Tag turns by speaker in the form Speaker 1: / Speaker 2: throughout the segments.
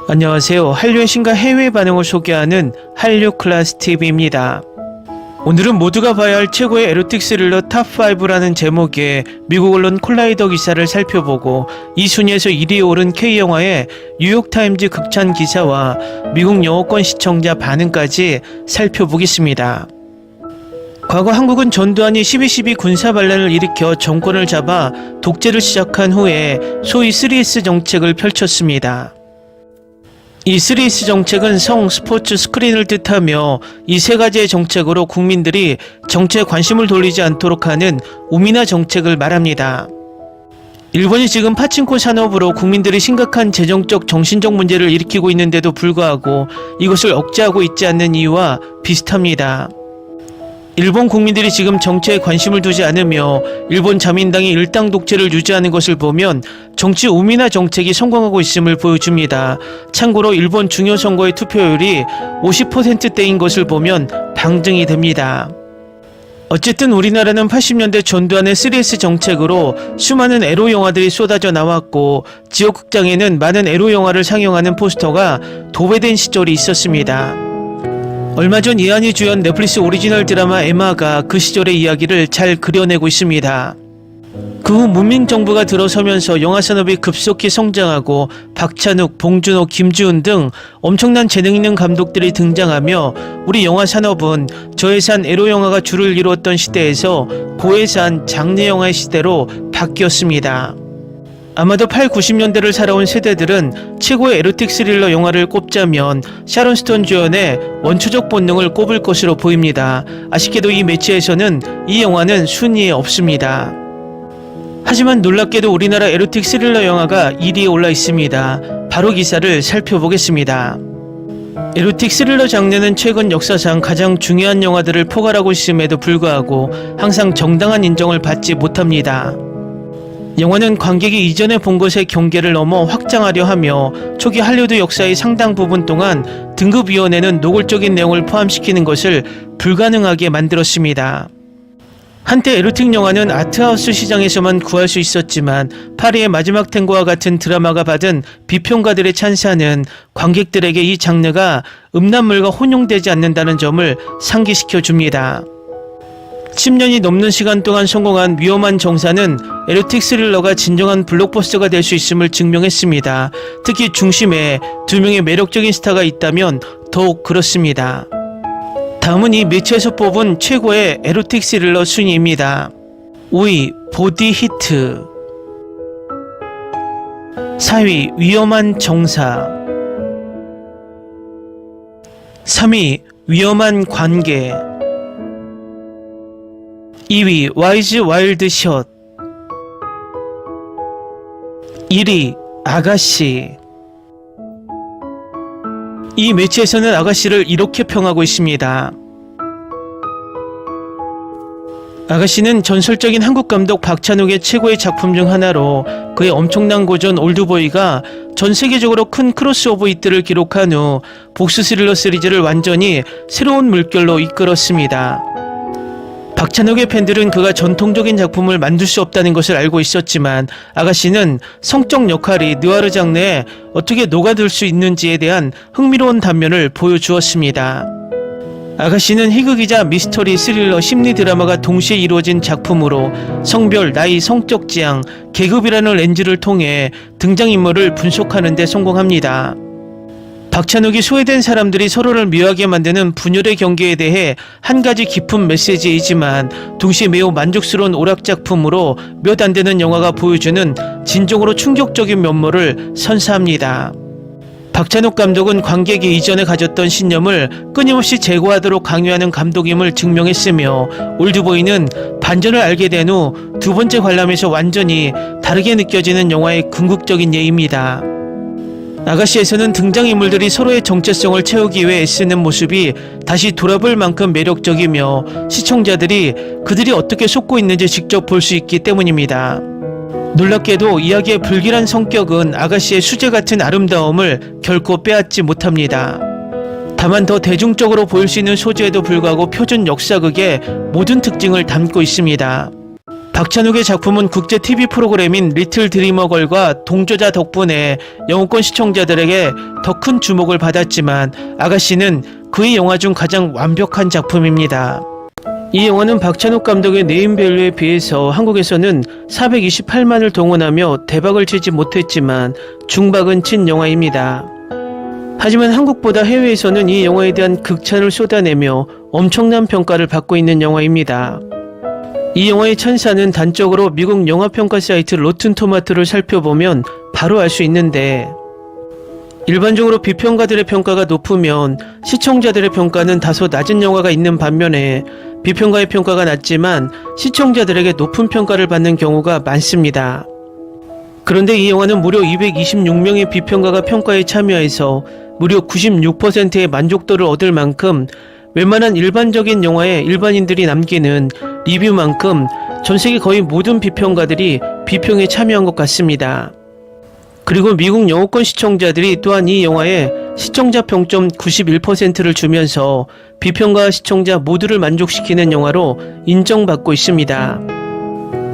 Speaker 1: 안녕하세요. 한류의 신과 해외 반응을 소개하는 한류 클래스 TV입니다. 오늘은 모두가 봐야 할 최고의 에로틱 스릴러 탑5라는 제목의 미국 언론 콜라이더 기사를 살펴보고 이 순위에서 1위에 오른 K영화의 뉴욕타임즈 극찬 기사와 미국 영어권 시청자 반응까지 살펴보겠습니다. 과거 한국은 전두환이 12.12 군사반란을 일으켜 정권을 잡아 독재를 시작한 후에 소위 3S 정책을 펼쳤습니다. 이 3S 정책은 성, 스포츠, 스크린을 뜻하며 이 세 가지의 정책으로 국민들이 정치에 관심을 돌리지 않도록 하는 우미나 정책을 말합니다. 일본이 지금 파친코 산업으로 국민들이 심각한 재정적, 정신적 문제를 일으키고 있는데도 불구하고 이것을 억제하고 있지 않는 이유와 비슷합니다. 일본 국민들이 지금 정치에 관심을 두지 않으며 일본 자민당이 일당 독재를 유지하는 것을 보면 정치 우미나 정책이 성공하고 있음을 보여줍니다. 참고로 일본 중요 선거의 투표율이 50%대인 것을 보면 방증이 됩니다. 어쨌든 우리나라는 80년대 전두환의 3S 정책으로 수많은 에로 영화들이 쏟아져 나왔고 지역극장에는 많은 에로 영화를 상영하는 포스터가 도배된 시절이 있었습니다. 얼마 전 이한이 주연 넷플릭스 오리지널 드라마 에마가 그 시절의 이야기를 잘 그려내고 있습니다. 그 후 문민정부가 들어서면서 영화산업이 급속히 성장하고 박찬욱, 봉준호, 김주훈 등 엄청난 재능 있는 감독들이 등장하며 우리 영화산업은 저예산 에로영화가 주를 이루었던 시대에서 고예산 장르영화의 시대로 바뀌었습니다. 아마도 8, 90년대를 살아온 세대들은 최고의 에로틱 스릴러 영화를 꼽자면 샤론 스톤 주연의 원초적 본능을 꼽을 것으로 보입니다. 아쉽게도 이 매체에서는 이 영화는 순위에 없습니다. 하지만 놀랍게도 우리나라 에로틱 스릴러 영화가 1위에 올라 있습니다. 바로 기사를 살펴보겠습니다. 에로틱 스릴러 장르는 최근 역사상 가장 중요한 영화들을 포괄하고 있음에도 불구하고 항상 정당한 인정을 받지 못합니다. 영화는 관객이 이전에 본 것의 경계를 넘어 확장하려 하며 초기 할리우드 역사의 상당 부분 동안 등급위원회는 노골적인 내용을 포함시키는 것을 불가능하게 만들었습니다. 한때 에로틱 영화는 아트하우스 시장에서만 구할 수 있었지만 파리의 마지막 탱고와 같은 드라마가 받은 비평가들의 찬사는 관객들에게 이 장르가 음란물과 혼용되지 않는다는 점을 상기시켜 줍니다. 10년이 넘는 시간 동안 성공한 위험한 정사는 에로틱 스릴러가 진정한 블록버스터가 될 수 있음을 증명했습니다. 특히 중심에 두 명의 매력적인 스타가 있다면 더욱 그렇습니다. 다음은 이 매체에서 뽑은 최고의 에로틱 스릴러 순위입니다. 5위 보디 히트, 4위 위험한 정사, 3위 위험한 관계, 2위 와이즈 와일드 샷, 1위 아가씨. 이 매체에서는 아가씨를 이렇게 평하고 있습니다. 아가씨는 전설적인 한국 감독 박찬욱의 최고의 작품 중 하나로 그의 엄청난 고전 올드보이가 전 세계적으로 큰 크로스오버 히트를 기록한 후 복수 스릴러 시리즈를 완전히 새로운 물결로 이끌었습니다. 박찬욱의 팬들은 그가 전통적인 작품을 만들 수 없다는 것을 알고 있었지만 아가씨는 성적 역할이 느와르 장르에 어떻게 녹아들 수 있는지에 대한 흥미로운 단면을 보여주었습니다. 아가씨는 희극이자 미스터리, 스릴러, 심리 드라마가 동시에 이루어진 작품으로 성별, 나이, 성적 지향, 계급이라는 렌즈를 통해 등장인물을 분석하는 데 성공합니다. 박찬욱이 소외된 사람들이 서로를 미워하게 만드는 분열의 경계에 대해 한 가지 깊은 메시지이지만 동시에 매우 만족스러운 오락작품으로 몇 안 되는 영화가 보여주는 진정으로 충격적인 면모를 선사합니다. 박찬욱 감독은 관객이 이전에 가졌던 신념을 끊임없이 제고하도록 강요하는 감독임을 증명했으며 올드보이는 반전을 알게 된 후 두 번째 관람에서 완전히 다르게 느껴지는 영화의 궁극적인 예입니다. 아가씨에서는 등장인물들이 서로의 정체성을 채우기 위해 애쓰는 모습이 다시 돌아볼 만큼 매력적이며 시청자들이 그들이 어떻게 속고 있는지 직접 볼 수 있기 때문입니다. 놀랍게도 이야기의 불길한 성격은 아가씨의 수제 같은 아름다움을 결코 빼앗지 못합니다. 다만 더 대중적으로 보일 수 있는 소재에도 불구하고 표준 역사극의 모든 특징을 담고 있습니다. 박찬욱의 작품은 국제 TV 프로그램인 리틀 드리머걸과 동조자 덕분에 영어권 시청자들에게 더 큰 주목을 받았지만 아가씨는 그의 영화 중 가장 완벽한 작품입니다. 이 영화는 박찬욱 감독의 네임밸류에 비해서 한국에서는 428만을 동원하며 대박을 치지 못했지만 중박은 친 영화입니다. 하지만 한국보다 해외에서는 이 영화에 대한 극찬을 쏟아내며 엄청난 평가를 받고 있는 영화입니다. 이 영화의 찬사는 단적으로 미국 영화평가 사이트 로튼토마토를 살펴보면 바로 알 수 있는데, 일반적으로 비평가들의 평가가 높으면 시청자들의 평가는 다소 낮은 영화가 있는 반면에 비평가의 평가가 낮지만 시청자들에게 높은 평가를 받는 경우가 많습니다. 그런데 이 영화는 무려 226명의 비평가가 평가에 참여해서 무려 96%의 만족도를 얻을 만큼 웬만한 일반적인 영화에 일반인들이 남기는 리뷰만큼 전세계 거의 모든 비평가들이 비평에 참여한 것 같습니다. 그리고 미국 영어권 시청자들이 또한 이 영화에 시청자 평점 91%를 주면서 비평가와 시청자 모두를 만족시키는 영화로 인정받고 있습니다.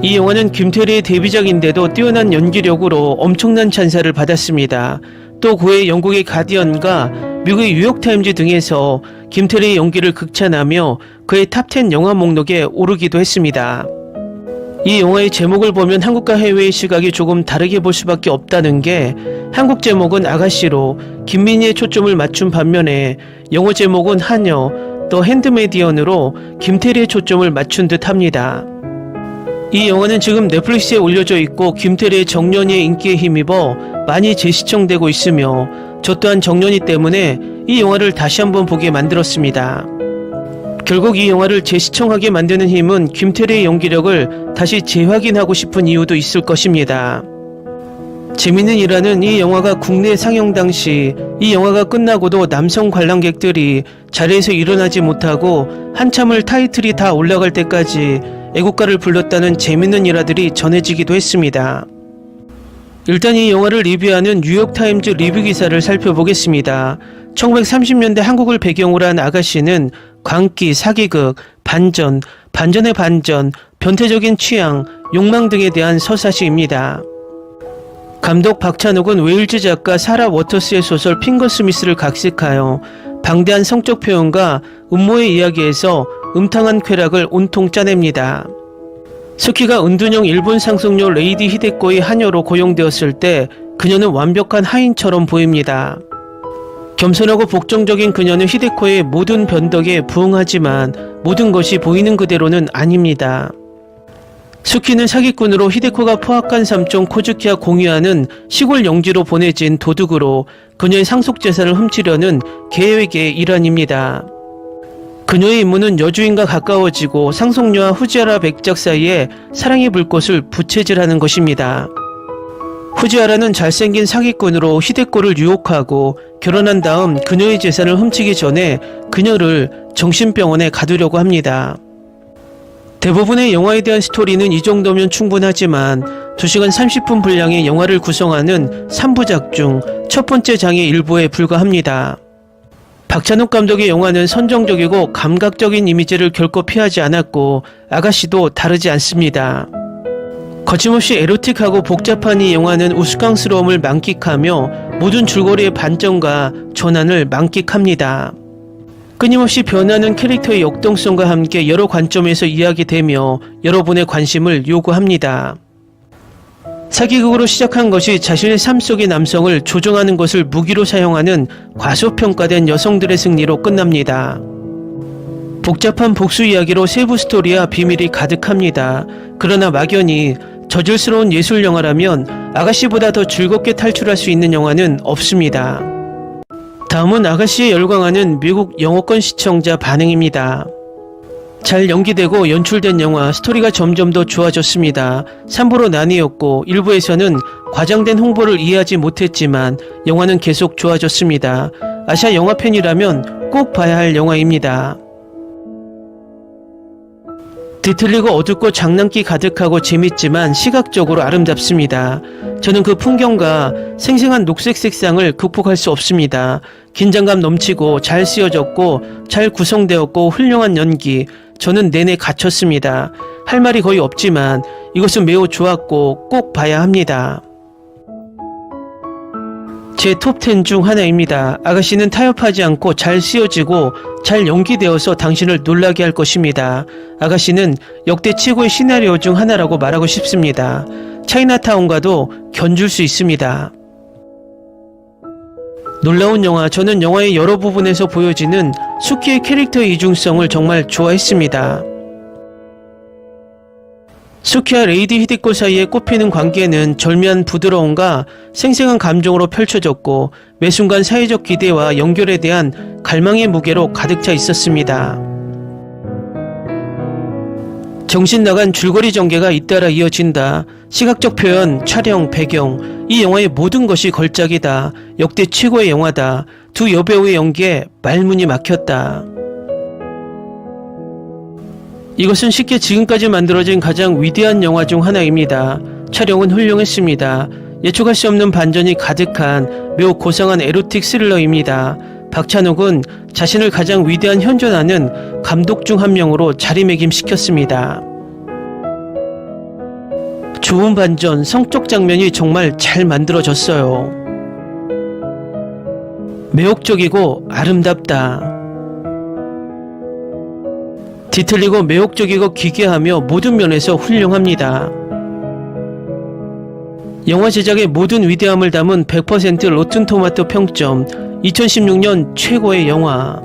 Speaker 1: 이 영화는 김태리의 데뷔작인데도 뛰어난 연기력으로 엄청난 찬사를 받았습니다. 또 그의 영국의 가디언과 미국의 뉴욕타임즈 등에서 김태리의 연기를 극찬하며 그의 탑10 영화 목록에 오르기도 했습니다. 이 영화의 제목을 보면 한국과 해외의 시각이 조금 다르게 볼 수밖에 없다는 게, 한국 제목은 아가씨로 김민희의 초점을 맞춘 반면에 영어 제목은 하녀, 더 핸드메디언으로 김태리의 초점을 맞춘 듯 합니다. 이 영화는 지금 넷플릭스에 올려져 있고 김태리의 정년이의 인기에 힘입어 많이 재시청되고 있으며 저 또한 정년이 때문에 이 영화를 다시 한번 보게 만들었습니다. 결국 이 영화를 재시청하게 만드는 힘은 김태리의 연기력을 다시 재확인하고 싶은 이유도 있을 것입니다. 재밌는 일화는 이 영화가 국내 상영 당시 이 영화가 끝나고도 남성 관람객들이 자리에서 일어나지 못하고 한참을 타이틀이 다 올라갈 때까지 애국가를 불렀다는 재밌는 일화들이 전해지기도 했습니다. 일단 이 영화를 리뷰하는 뉴욕타임즈 리뷰 기사를 살펴보겠습니다. 1930년대 한국을 배경으로 한 아가씨는 광기, 사기극, 반전, 반전의 반전, 변태적인 취향, 욕망 등에 대한 서사시입니다. 감독 박찬욱은 웨일즈 작가 사라 워터스의 소설 핑거 스미스를 각색하여 방대한 성적 표현과 음모의 이야기에서 음탕한 쾌락을 온통 짜냅니다. 스키가 은둔형 일본 상속녀 레이디 히데코의 하녀로 고용되었을 때 그녀는 완벽한 하인처럼 보입니다. 겸손하고 복정적인 그녀는 히데코의 모든 변덕에 부응하지만 모든 것이 보이는 그대로는 아닙니다. 스키는 사기꾼으로 히데코가 포악한 삼촌 코즈키와 공유하는 시골 영지로 보내진 도둑으로 그녀의 상속재산을 훔치려는 계획의 일환입니다. 그녀의 임무는 여주인과 가까워지고 상속녀와 후지하라 백작 사이에 사랑의 불꽃을 부채질하는 것입니다. 후지하라는 잘생긴 사기꾼으로 히데코를 유혹하고 결혼한 다음 그녀의 재산을 훔치기 전에 그녀를 정신병원에 가두려고 합니다. 대부분의 영화에 대한 스토리는 이 정도면 충분하지만 2시간 30분 분량의 영화를 구성하는 3부작 중 첫 번째 장의 일부에 불과합니다. 박찬욱 감독의 영화는 선정적이고 감각적인 이미지를 결코 피하지 않았고 아가씨도 다르지 않습니다. 거침없이 에로틱하고 복잡한 이 영화는 우스꽝스러움을 만끽하며 모든 줄거리의 반전과 전환을 만끽합니다. 끊임없이 변하는 캐릭터의 역동성과 함께 여러 관점에서 이야기되며 여러분의 관심을 요구합니다. 사기극으로 시작한 것이 자신의 삶 속의 남성을 조종하는 것을 무기로 사용하는 과소평가된 여성들의 승리로 끝납니다. 복잡한 복수 이야기로 세부 스토리와 비밀이 가득합니다. 그러나 막연히 저질스러운 예술 영화라면 아가씨보다 더 즐겁게 탈출할 수 있는 영화는 없습니다. 다음은 아가씨에 열광하는 미국 영어권 시청자 반응입니다. 잘 연기되고 연출된 영화, 스토리가 점점 더 좋아졌습니다. 3부로 나뉘었고 1부에서는 과장된 홍보를 이해하지 못했지만 영화는 계속 좋아졌습니다. 아시아 영화 팬이라면 꼭 봐야 할 영화입니다. 뒤틀리고 어둡고 장난기 가득하고 재밌지만 시각적으로 아름답습니다. 저는 그 풍경과 생생한 녹색 색상을 극복할 수 없습니다. 긴장감 넘치고 잘 쓰여졌고 잘 구성되었고 훌륭한 연기, 저는 내내 갇혔습니다. 할 말이 거의 없지만 이것은 매우 좋았고 꼭 봐야 합니다. 제 톱10 중 하나입니다. 아가씨는 타협하지 않고 잘 쓰여지고 잘 연기되어서 당신을 놀라게 할 것입니다. 아가씨는 역대 최고의 시나리오 중 하나라고 말하고 싶습니다. 차이나타운과도 견줄 수 있습니다. 놀라운 영화, 저는 영화의 여러 부분에서 보여지는 수키의 캐릭터의 이중성을 정말 좋아했습니다. 수키와 레이디 히데코 사이에 꼽히는 관계는 절묘한 부드러움과 생생한 감정으로 펼쳐졌고 매 순간 사회적 기대와 연결에 대한 갈망의 무게로 가득 차 있었습니다. 정신 나간 줄거리 전개가 잇따라 이어진다. 시각적 표현, 촬영, 배경, 이 영화의 모든 것이 걸작이다. 역대 최고의 영화다. 두 여배우의 연기에 말문이 막혔다. 이것은 쉽게 지금까지 만들어진 가장 위대한 영화 중 하나입니다. 촬영은 훌륭했습니다. 예측할 수 없는 반전이 가득한 매우 고상한 에로틱 스릴러입니다. 박찬욱은 자신을 가장 위대한 현존하는 감독 중 한 명으로 자리매김시켰습니다. 좋은 반전, 성적 장면이 정말 잘 만들어졌어요. 매혹적이고 아름답다. 뒤틀리고 매혹적이고 기괴하며 모든 면에서 훌륭합니다. 영화 제작의 모든 위대함을 담은 100% 로튼토마토 평점, 2016년 최고의 영화.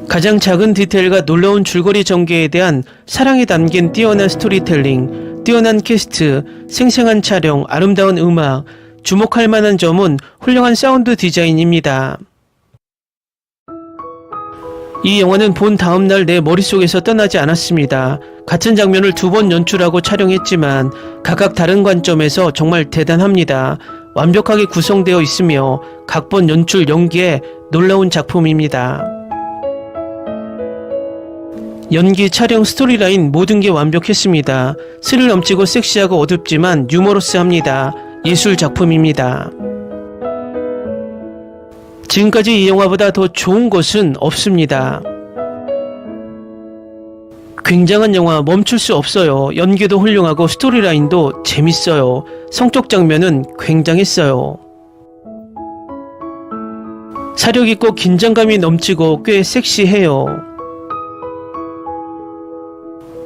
Speaker 1: 가장 작은 디테일과 놀라운 줄거리 전개에 대한 사랑이 담긴 뛰어난 스토리텔링, 뛰어난 캐스트, 생생한 촬영, 아름다운 음악, 주목할 만한 점은 훌륭한 사운드 디자인입니다. 이 영화는 본 다음날 내 머릿속에서 떠나지 않았습니다. 같은 장면을 2번 연출하고 촬영했지만 각각 다른 관점에서 정말 대단합니다. 완벽하게 구성되어 있으며 각본, 연출, 연기에 놀라운 작품입니다. 연기, 촬영, 스토리라인 모든 게 완벽했습니다. 스릴 넘치고 섹시하고 어둡지만 유머러스합니다. 예술 작품입니다. 지금까지 이 영화보다 더 좋은 것은 없습니다. 굉장한 영화, 멈출 수 없어요. 연기도 훌륭하고 스토리라인도 재밌어요. 성적 장면은 굉장했어요. 사력있고 긴장감이 넘치고 꽤 섹시해요.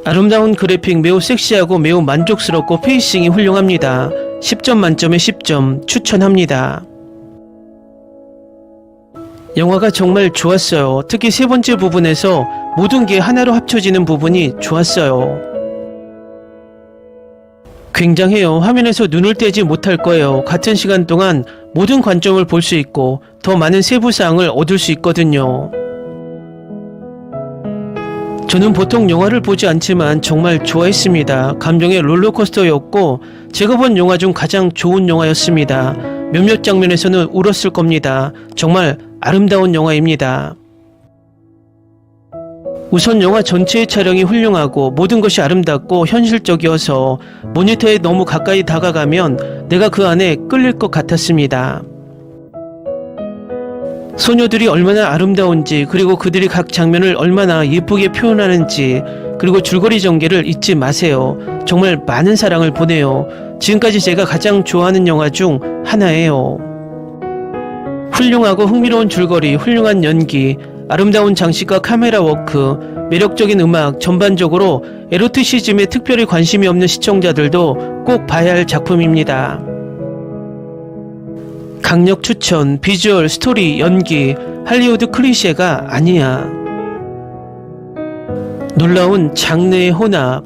Speaker 1: 아름다운 그래픽, 매우 섹시하고 매우 만족스럽고 페이싱이 훌륭합니다. 10점 만점에 10점 추천합니다. 영화가 정말 좋았어요. 특히 세 번째 부분에서 모든 게 하나로 합쳐지는 부분이 좋았어요. 굉장해요. 화면에서 눈을 떼지 못할 거예요. 같은 시간 동안 모든 관점을 볼 수 있고 더 많은 세부사항을 얻을 수 있거든요. 저는 보통 영화를 보지 않지만 정말 좋아했습니다. 감정의 롤러코스터였고 제가 본 영화 중 가장 좋은 영화였습니다. 몇몇 장면에서는 울었을 겁니다. 정말 아름다운 영화입니다. 우선 영화 전체의 촬영이 훌륭하고 모든 것이 아름답고 현실적이어서 모니터에 너무 가까이 다가가면 내가 그 안에 끌릴 것 같았습니다. 소녀들이 얼마나 아름다운지, 그리고 그들이 각 장면을 얼마나 예쁘게 표현하는지, 그리고 줄거리 전개를 잊지 마세요. 정말 많은 사랑을 보내요. 지금까지 제가 가장 좋아하는 영화 중 하나예요. 훌륭하고 흥미로운 줄거리, 훌륭한 연기, 아름다운 장식과 카메라 워크, 매력적인 음악, 전반적으로 에로티시즘에 특별히 관심이 없는 시청자들도 꼭 봐야 할 작품입니다. 강력 추천, 비주얼, 스토리, 연기, 할리우드 클리셰가 아니야. 놀라운 장르의 혼합.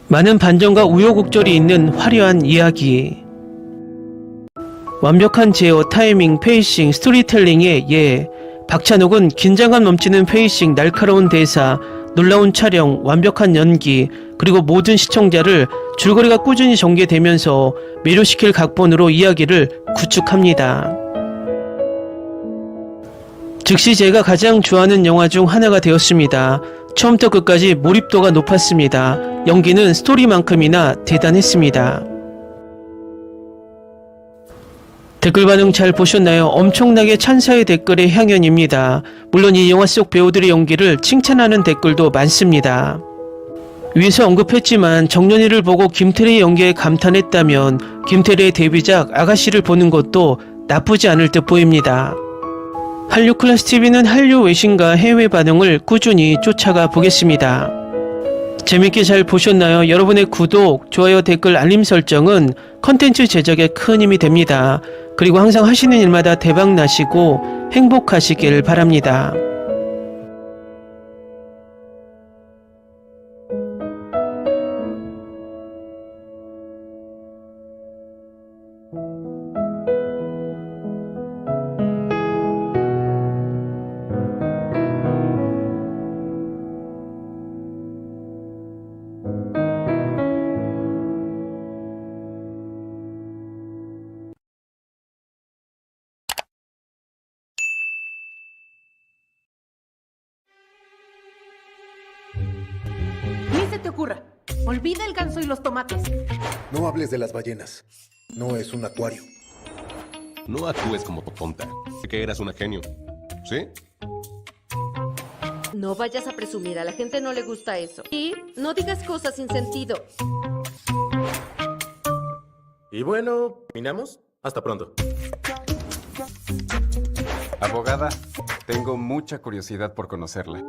Speaker 1: 많은 반전과 우여곡절이 있는 화려한 이야기. 완벽한 제어, 타이밍, 페이싱, 스토리텔링의 예. 박찬욱은 긴장감 넘치는 페이싱, 날카로운 대사, 놀라운 촬영, 완벽한 연기, 그리고 모든 시청자를 줄거리가 꾸준히 전개되면서 매료시킬 각본으로 이야기를 구축합니다. 즉시 제가 가장 좋아하는 영화 중 하나가 되었습니다. 처음부터 끝까지 몰입도가 높았습니다. 연기는 스토리만큼이나 대단했습니다. 댓글 반응 잘 보셨나요? 엄청나게 찬사의 댓글의 향연입니다. 물론 이 영화 속 배우들의 연기를 칭찬하는 댓글도 많습니다. 위에서 언급했지만 정년이를 보고 김태리의 연기에 감탄했다면 김태리의 데뷔작 아가씨를 보는 것도 나쁘지 않을 듯 보입니다. 한류 클래스 TV는 한류 외신과 해외 반응을 꾸준히 쫓아가 보겠습니다. 재밌게 잘 보셨나요? 여러분의 구독, 좋아요, 댓글, 알림 설정은 컨텐츠 제작에 큰 힘이 됩니다. 그리고 항상 하시는 일마다 대박 나시고 행복하시길 바랍니다.
Speaker 2: Ni se te ocurra. Olvida el ganso y los tomates.
Speaker 3: No hables de las ballenas. No es un acuario.
Speaker 4: No actúes como tonta. Que eras una genio. ¿Sí?
Speaker 5: No vayas a presumir, a la gente no le gusta eso. Y no digas cosas sin sentido.
Speaker 6: Y bueno, ¿terminamos? Hasta pronto.
Speaker 7: Abogada, tengo mucha curiosidad por conocerla.